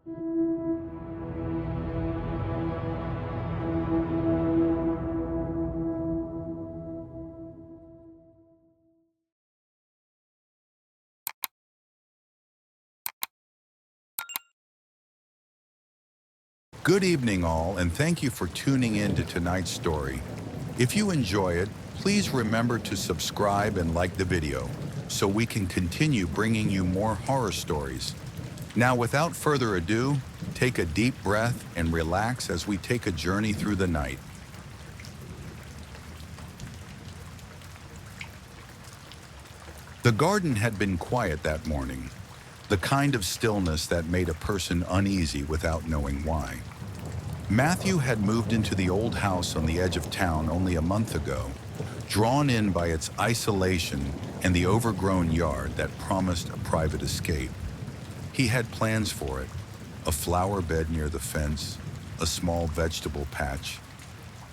Good evening, all, and thank you for tuning in to tonight's story. If you enjoy it, please remember to subscribe and like the video so we can continue bringing you more horror stories. Now, without further ado, take a deep breath and relax as we take a journey through the night. The garden had been quiet that morning, the kind of stillness that made a person uneasy without knowing why. Matthew had moved into the old house on the edge of town only a month ago, drawn in by its isolation and the overgrown yard that promised a private escape. He had plans for it: a flower bed near the fence, a small vegetable patch,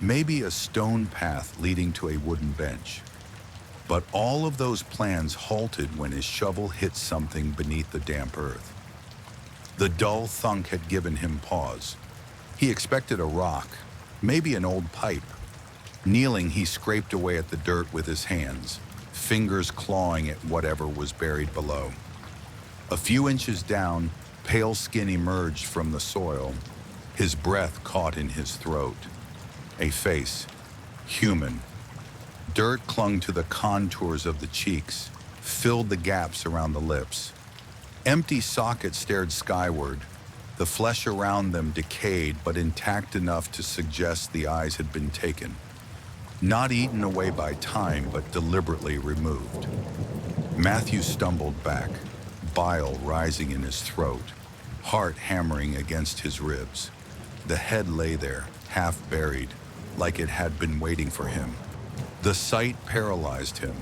maybe a stone path leading to a wooden bench. But all of those plans halted when his shovel hit something beneath the damp earth. The dull thunk had given him pause. He expected a rock, maybe an old pipe. Kneeling, he scraped away at the dirt with his hands, fingers clawing at whatever was buried below. A few inches down, pale skin emerged from the soil, his breath caught in his throat. A face, human. Dirt clung to the contours of the cheeks, filled the gaps around the lips. Empty sockets stared skyward, the flesh around them decayed but intact enough to suggest the eyes had been taken. Not eaten away by time, but deliberately removed. Matthew stumbled back, bile rising in his throat, heart hammering against his ribs. The head lay there, half buried, like it had been waiting for him. The sight paralyzed him,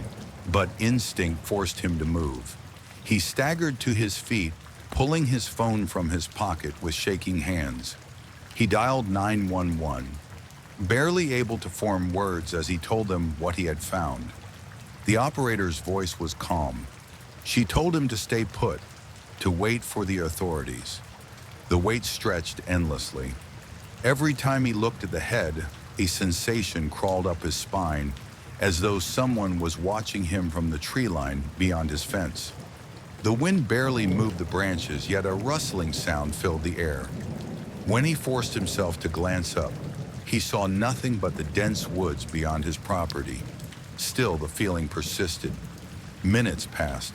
but instinct forced him to move. He staggered to his feet, pulling his phone from his pocket with shaking hands. He dialed 911, barely able to form words as he told them what he had found. The operator's voice was calm. She told him to stay put, to wait for the authorities. The wait stretched endlessly. Every time he looked at the head, a sensation crawled up his spine, as though someone was watching him from the tree line beyond his fence. The wind barely moved the branches, yet a rustling sound filled the air. When he forced himself to glance up, he saw nothing but the dense woods beyond his property. Still, the feeling persisted. Minutes passed,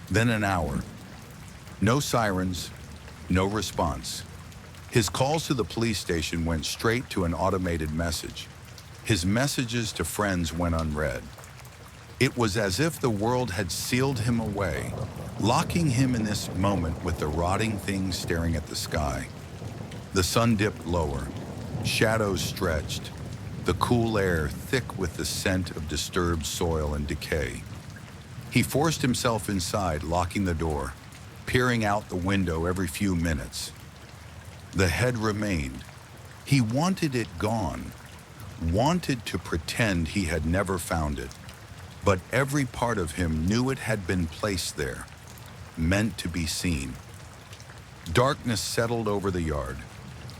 then an hour. No sirens, no response. His calls to the police station went straight to an automated message. His messages to friends went unread. It was as if the world had sealed him away, locking him in this moment with the rotting things staring at the sky. The sun dipped lower, shadows stretched, the cool air thick with the scent of disturbed soil and decay. He forced himself inside, locking the door, peering out the window every few minutes. The head remained. He wanted it gone, wanted to pretend he had never found it. But every part of him knew it had been placed there, meant to be seen. Darkness settled over the yard.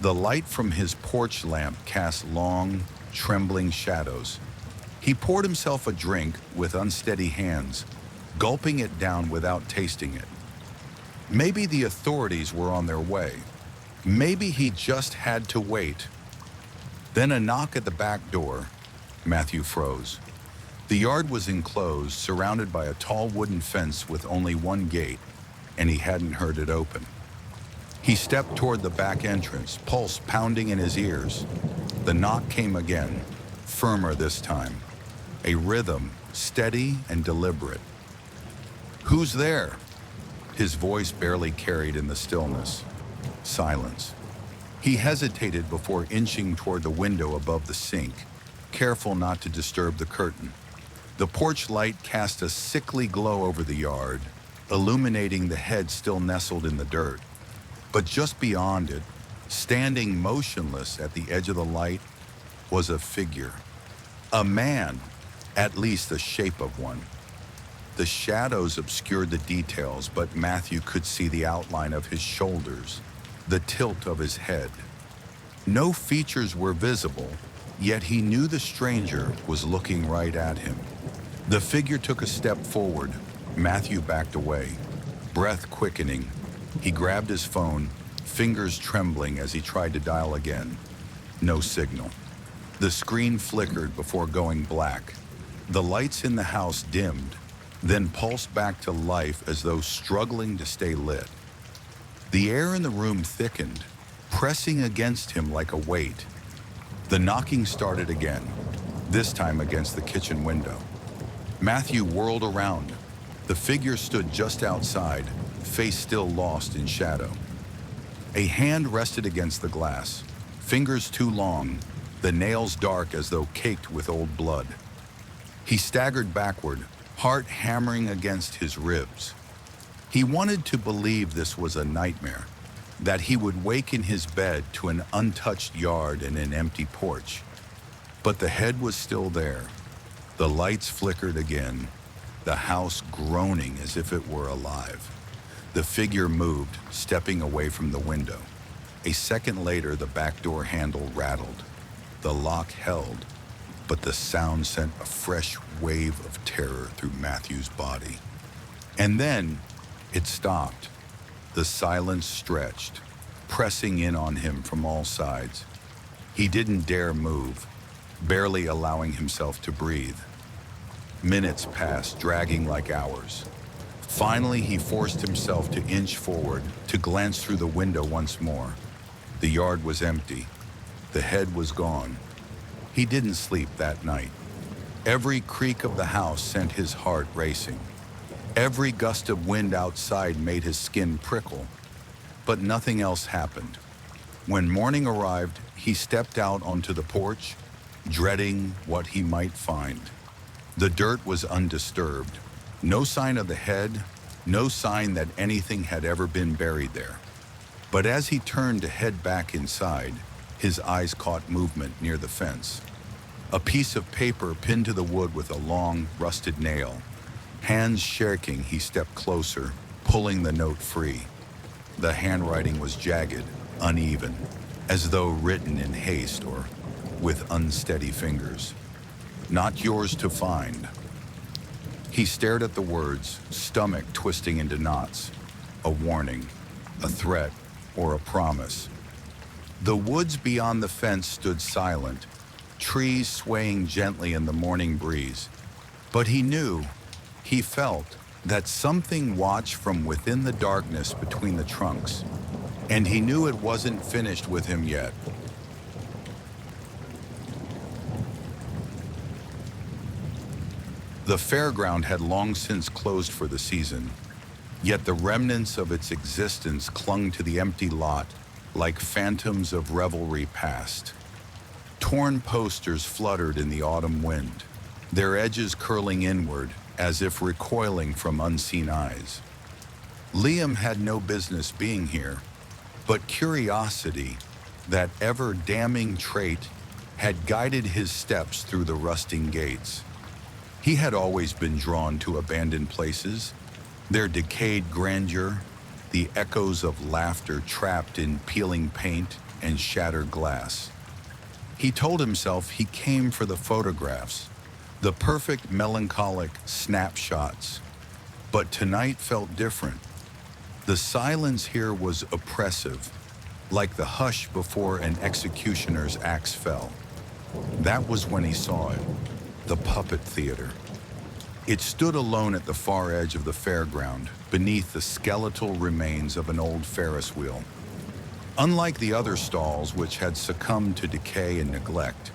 The light from his porch lamp cast long, trembling shadows. He poured himself a drink with unsteady hands, gulping it down without tasting it. Maybe the authorities were on their way. Maybe he just had to wait. Then a knock at the back door. Matthew froze. The yard was enclosed, surrounded by a tall wooden fence with only one gate, and he hadn't heard it open. He stepped toward the back entrance, pulse pounding in his ears. The knock came again, firmer this time, a rhythm, steady and deliberate. "Who's there?" His voice barely carried in the stillness. Silence. He hesitated before inching toward the window above the sink, careful not to disturb the curtain. The porch light cast a sickly glow over the yard, illuminating the head still nestled in the dirt. But just beyond it, standing motionless at the edge of the light, was a figure. A man, at least the shape of one. The shadows obscured the details, but Matthew could see the outline of his shoulders, the tilt of his head. No features were visible, yet he knew the stranger was looking right at him. The figure took a step forward. Matthew backed away, breath quickening. He grabbed his phone, fingers trembling as he tried to dial again. No signal. The screen flickered before going black. The lights in the house dimmed, then pulsed back to life as though struggling to stay lit. The air in the room thickened, pressing against him like a weight. The knocking started again, this time against the kitchen window. Matthew whirled around. The figure stood just outside, face still lost in shadow. A hand rested against the glass, fingers too long, the nails dark as though caked with old blood. He staggered backward, heart hammering against his ribs. He wanted to believe this was a nightmare, that he would wake in his bed to an untouched yard and an empty porch. But the head was still there. The lights flickered again, the house groaning as if it were alive. The figure moved, stepping away from the window. A second later, the back door handle rattled. The lock held, but the sound sent a fresh wave of terror through Matthew's body. And then it stopped. The silence stretched, pressing in on him from all sides. He didn't dare move, barely allowing himself to breathe. Minutes passed, dragging like hours. Finally, he forced himself to inch forward, to glance through the window once more. The yard was empty. The head was gone. He didn't sleep that night. Every creak of the house sent his heart racing. Every gust of wind outside made his skin prickle. But nothing else happened. When morning arrived, he stepped out onto the porch, dreading what he might find. The dirt was undisturbed. No sign of the head, no sign that anything had ever been buried there. But as he turned to head back inside, his eyes caught movement near the fence. A piece of paper pinned to the wood with a long, rusted nail. Hands shaking, he stepped closer, pulling the note free. The handwriting was jagged, uneven, as though written in haste or with unsteady fingers. Not yours to find. He stared at the words, stomach twisting into knots. A warning, a threat, or a promise. The woods beyond the fence stood silent, trees swaying gently in the morning breeze. But he knew, he felt, that something watched from within the darkness between the trunks. And he knew it wasn't finished with him yet. The fairground had long since closed for the season, yet the remnants of its existence clung to the empty lot like phantoms of revelry past. Torn posters fluttered in the autumn wind, their edges curling inward as if recoiling from unseen eyes. Liam had no business being here, but curiosity, that ever-damning trait, had guided his steps through the rusting gates. He had always been drawn to abandoned places, their decayed grandeur, the echoes of laughter trapped in peeling paint and shattered glass. He told himself he came for the photographs, the perfect melancholic snapshots. But tonight felt different. The silence here was oppressive, like the hush before an executioner's axe fell. That was when he saw it, the puppet theater. It stood alone at the far edge of the fairground, beneath the skeletal remains of an old Ferris wheel. Unlike the other stalls which had succumbed to decay and neglect,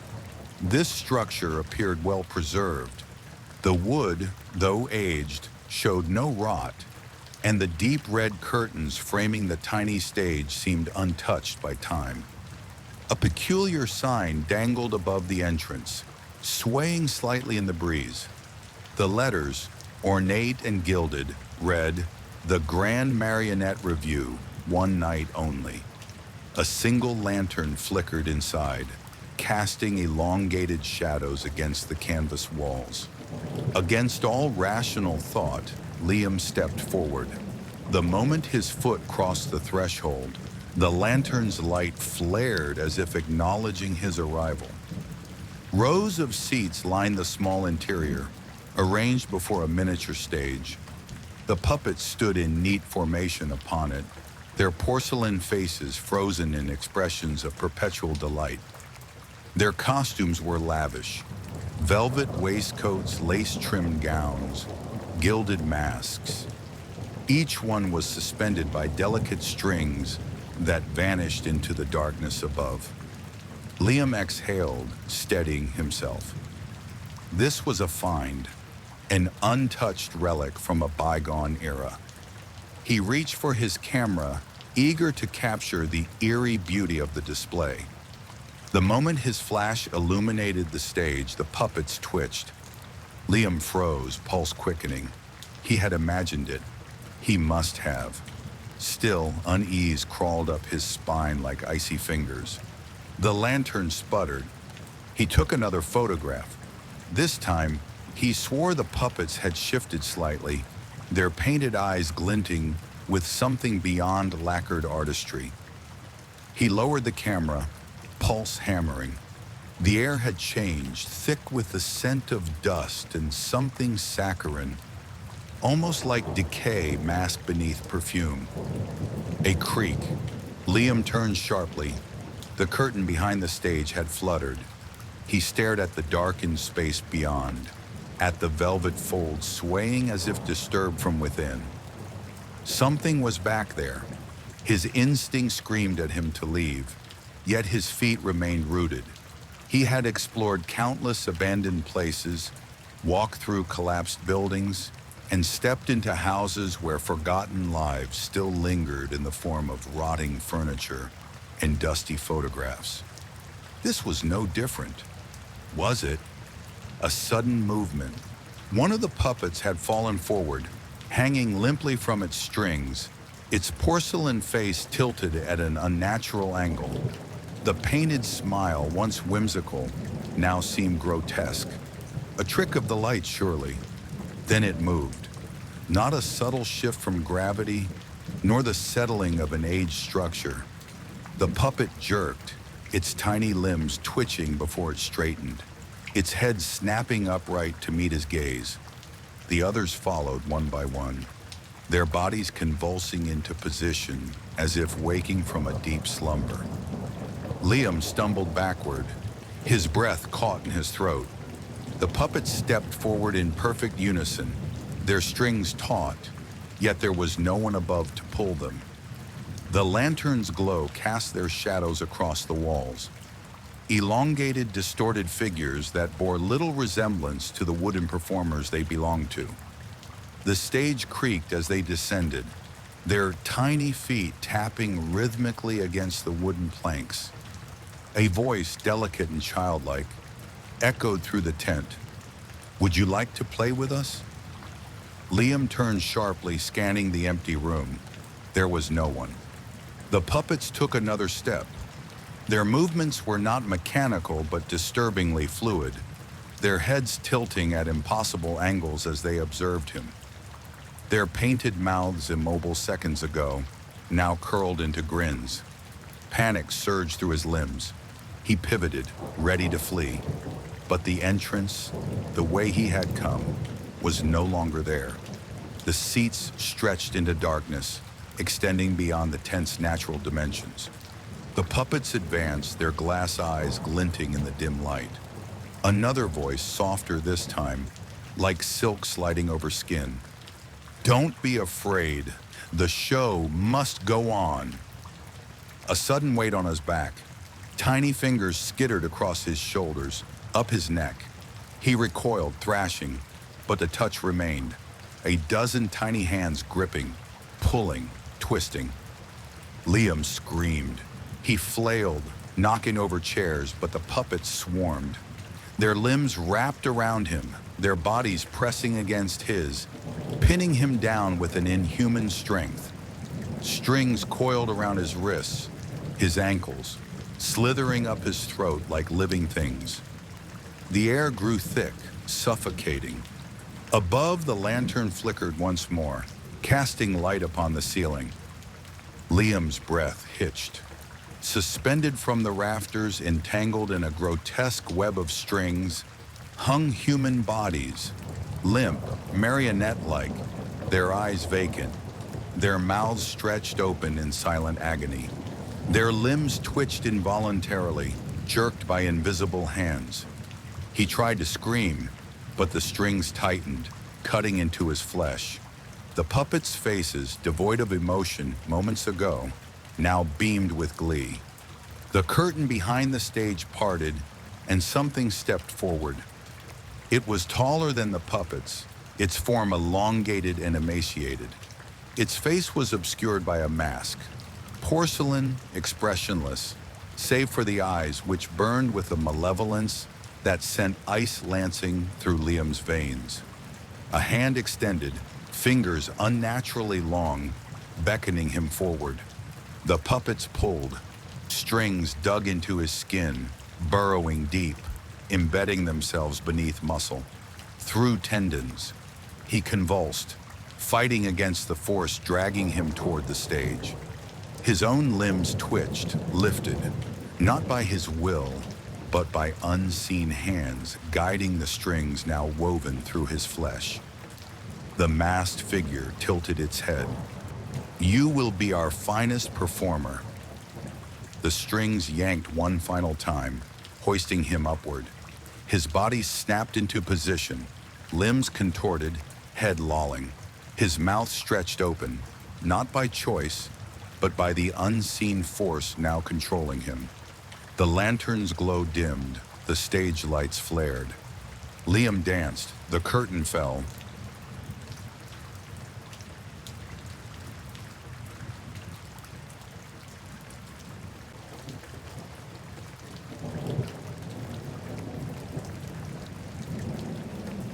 this structure appeared well preserved. The wood, though aged, showed no rot, and the deep red curtains framing the tiny stage seemed untouched by time. A peculiar sign dangled above the entrance, swaying slightly in the breeze. The letters, ornate and gilded, read, "The Grand Marionette Review, one night only." A single lantern flickered inside, casting elongated shadows against the canvas walls. Against all rational thought, Liam stepped forward. The moment his foot crossed the threshold, The lantern's light flared as if acknowledging his arrival. Rows of seats lined the small interior, arranged before a miniature stage. The puppets stood in neat formation upon it, their porcelain faces frozen in expressions of perpetual delight. Their costumes were lavish: velvet waistcoats, lace-trimmed gowns, gilded masks. Each one was suspended by delicate strings that vanished into the darkness above. Liam exhaled, steadying himself. This was a find, an untouched relic from a bygone era. He reached for his camera, eager to capture the eerie beauty of the display. The moment his flash illuminated the stage, the puppets twitched. Liam froze, pulse quickening. He had imagined it. He must have. Still, unease crawled up his spine like icy fingers. The lantern sputtered. He took another photograph. This time, he swore the puppets had shifted slightly, their painted eyes glinting with something beyond lacquered artistry. He lowered the camera, pulse hammering. The air had changed, thick with the scent of dust and something saccharine, almost like decay masked beneath perfume. A creak. Liam turned sharply. The curtain behind the stage had fluttered. He stared at the darkened space beyond, at the velvet folds swaying as if disturbed from within. Something was back there. His instinct screamed at him to leave, yet his feet remained rooted. He had explored countless abandoned places, walked through collapsed buildings, and stepped into houses where forgotten lives still lingered in the form of rotting furniture and dusty photographs. This was no different. Was it? A sudden movement. One of the puppets had fallen forward, hanging limply from its strings, its porcelain face tilted at an unnatural angle. The painted smile, once whimsical, now seemed grotesque. A trick of the light, surely. Then it moved. Not a subtle shift from gravity, nor the settling of an aged structure. The puppet jerked, its tiny limbs twitching before it straightened, its head snapping upright to meet his gaze. The others followed one by one, their bodies convulsing into position as if waking from a deep slumber. Liam stumbled backward, his breath caught in his throat. The puppets stepped forward in perfect unison, their strings taut, yet there was no one above to pull them. The lantern's glow cast their shadows across the walls, elongated, distorted figures that bore little resemblance to the wooden performers they belonged to. The stage creaked as they descended, their tiny feet tapping rhythmically against the wooden planks. A voice, delicate and childlike, echoed through the tent. "Would you like to play with us?" Liam turned sharply, scanning the empty room. There was no one. The puppets took another step. Their movements were not mechanical, but disturbingly fluid, their heads tilting at impossible angles as they observed him. Their painted mouths, immobile seconds ago, now curled into grins. Panic surged through his limbs. He pivoted, ready to flee. But the entrance, the way he had come, was no longer there. The seats stretched into darkness, extending beyond the tent's natural dimensions. The puppets advanced, their glass eyes glinting in the dim light. Another voice, softer this time, like silk sliding over skin. "Don't be afraid. The show must go on." A sudden weight on his back. Tiny fingers skittered across his shoulders, up his neck. He recoiled, thrashing, but the touch remained. A dozen tiny hands gripping, pulling, twisting. Liam screamed. He flailed, knocking over chairs, but the puppets swarmed. Their limbs wrapped around him, their bodies pressing against his, pinning him down with an inhuman strength. Strings coiled around his wrists, his ankles, slithering up his throat like living things. The air grew thick, suffocating. Above, the lantern flickered once more, casting light upon the ceiling. Liam's breath hitched. Suspended from the rafters, entangled in a grotesque web of strings, hung human bodies, limp, marionette-like, their eyes vacant, their mouths stretched open in silent agony. Their limbs twitched involuntarily, jerked by invisible hands. He tried to scream, but the strings tightened, cutting into his flesh. The puppets' faces, devoid of emotion moments ago, now beamed with glee. The curtain behind the stage parted, and something stepped forward. It was taller than the puppets, its form elongated and emaciated. Its face was obscured by a mask, porcelain, expressionless, save for the eyes which burned with a malevolence that sent ice lancing through Liam's veins. A hand extended, fingers unnaturally long, beckoning him forward. The puppets pulled. Strings dug into his skin, burrowing deep, embedding themselves beneath muscle, through tendons. He convulsed, fighting against the force dragging him toward the stage. His own limbs twitched, lifted, not by his will, but by unseen hands guiding the strings now woven through his flesh. The masked figure tilted its head. "You will be our finest performer." The strings yanked one final time, hoisting him upward. His body snapped into position, limbs contorted, head lolling. His mouth stretched open, not by choice, but by the unseen force now controlling him. The lantern's glow dimmed, the stage lights flared. Liam danced, the curtain fell,